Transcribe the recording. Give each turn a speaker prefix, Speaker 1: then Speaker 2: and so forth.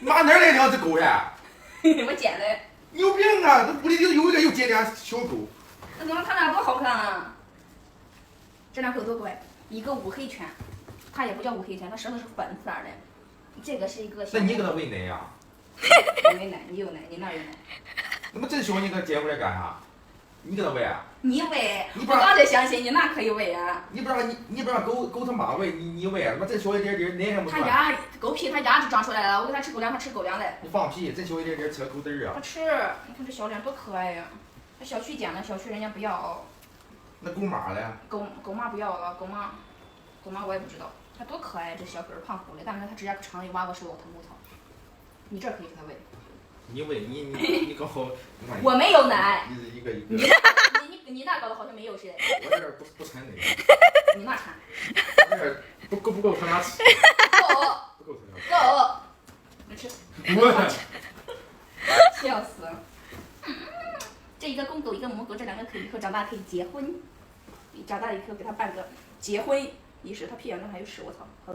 Speaker 1: 妈哪来两只狗呀？
Speaker 2: 我捡的。
Speaker 1: 你有病啊！这屋里有一个又捡俩小狗。
Speaker 2: 那怎么看着多好看啊？这两狗多乖，一个乌黑犬，它也不叫乌黑犬，它舌头是粉色的。这个是一个小。
Speaker 1: 那你给它喂奶呀？
Speaker 2: 我没奶，你有奶，你哪有奶？
Speaker 1: 那么这小你给它捡回来干啥？你给它喂啊？
Speaker 2: 你喂，
Speaker 1: 你不
Speaker 2: 我刚才相信你哪可以喂啊？
Speaker 1: 你不让狗它妈喂，你喂啊？他妈这小一点点奶还没
Speaker 2: 它
Speaker 1: 出来。
Speaker 2: 牙狗皮，它牙就长出来了。我给它吃狗粮，它吃狗粮的。
Speaker 1: 你放屁！这小一点点吃狗嘚儿啊！
Speaker 2: 它吃，你看这小脸多可爱呀！这小区捡的，小区人家不要。
Speaker 1: 那狗妈嘞？
Speaker 2: 狗妈不要了，狗妈我也不知道，它多可爱，这小狗儿胖乎的，但是它指甲可长，挖个手老疼，我操！你这可以给它喂。
Speaker 1: 你喂你搞好。
Speaker 2: 我没有奶。
Speaker 1: 一个。
Speaker 2: 你那搞的好像没有似的。
Speaker 1: 我这儿不掺那个。
Speaker 2: 你那掺。
Speaker 1: 我这儿不够他妈吃。
Speaker 2: 够。
Speaker 1: 不够他妈吃。
Speaker 2: 够。你吃。
Speaker 1: 滚！
Speaker 2: 笑死。这一个公狗一个母狗，这两个可以以后长大可以结婚。长大以后给它办个结婚仪式，它屁眼上还有屎，我操！